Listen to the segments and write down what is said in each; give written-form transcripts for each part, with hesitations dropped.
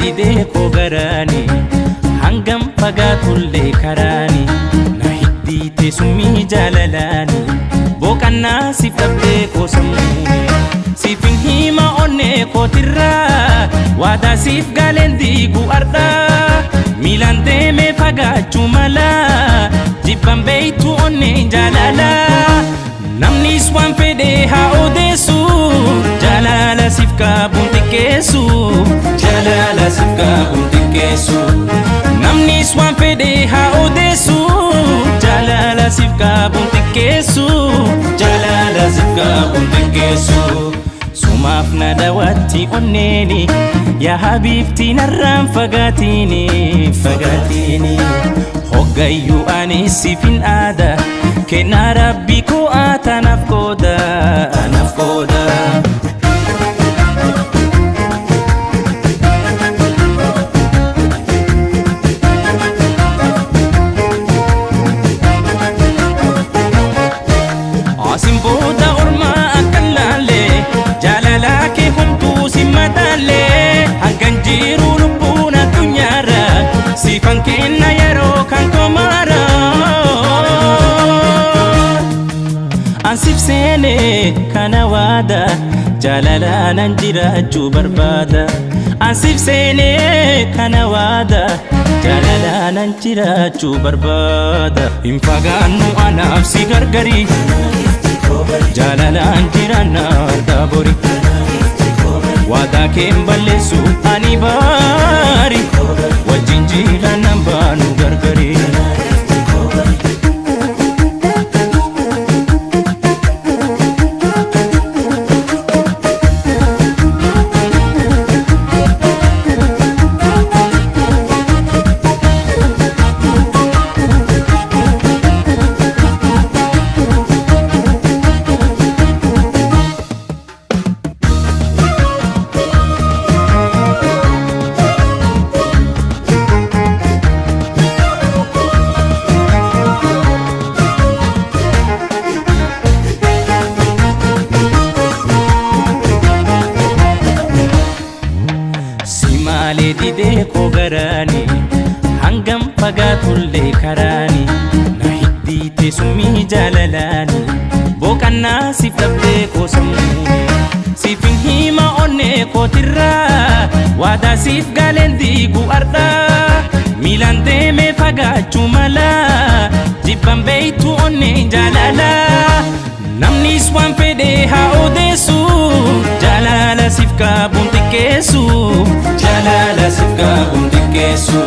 didee koo garaani hangam fagaatullee karaani na hiddiite summii jaalalaani boqannaa siif dhabdee koo sammuuni siifin hima onnee kootirraa waadaa siif galeen diigu ardhaa miilaan deemee fagaachuu malaa jibban beeytu onneen jaalalaa namnis waan fedhee haa odeessu jaalala siif qabuun xiqqeessu jaalala siif qabuun xiqqeessu namnis waan fedhee haa odeessu jaalala siif qabuun xiqqeessu jaalala siif qabuun xiqqeessu sumaaf na daawwatti onneeni yaa habiibti narraan fagaatini fagaatini hoggayyuu ani siifin aada kennaa rabbi koo anaaf qooda anaaf qooda asin booda ormaa akkan laalee jaalala kee homtuu si madaalee hangan jiru lubbuun addunyaarra siifan kenna yeroo kan komaara ansif seene kana waada jaalala nan jiraachuu barbaada ansif seene kana waada jaalala nan jiraachuu barbaada hin fagaannu anaaf si gargari jaalalaan jiraanna argaa bori waadaa keen balleessu ani baari wajjin jiraannan baanu gargari didee koo garaani hangam fagaatullee karaani na hiddiite summii jaalalaani boqannaa siif dhabdee koo sammuuni siifin hima onnee kootirraa waadaa siif galeen diigu ardhaa miilaan deemee fagaachuu malaa jibban beeytu onneen jaalalaa namnis waan fedhee haa odeessu jaalala siif qabuun xiqqeessu jaalala siif qabuun xiqqeessu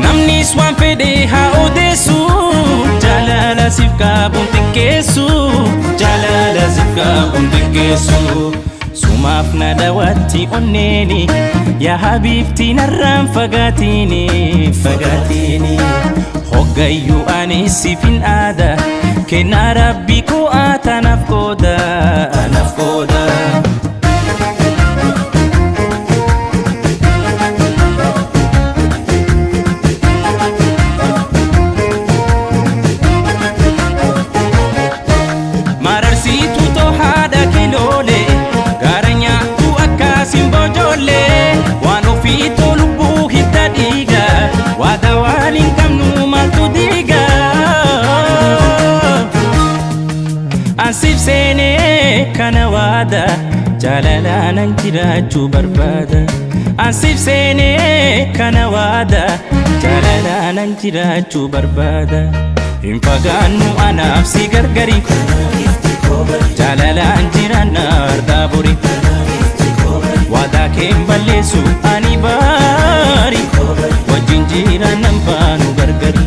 namnis waan fedhee haa odeessu jaalala siif qabuun xiqqeessu jaalala siif qabuun xiqqeessu sumaaf na daawwatti onneeni yaa habiibti narraan fagaatini fagaatini hoggayyuu ani siifin aada kennaa rabbi koo anaaf qooda anaaf qooda mararsiituu too haadha kiloolee gaara nyaattu akkaasin bojoolee waan ofiitoo lubbuu hidda dhiiga waadaa waan hin qabnu maaltu diiga ansif seene kana waada jaalala nan jiraachuu barbaada ansif seene kana waada jaalala nan jiraachuu barbaada hin fagaannu anaaf si gargari jaalalaan jiraanna argaa bori waadaa keen balleessu ani baari wajjin jiraannan baanu gargari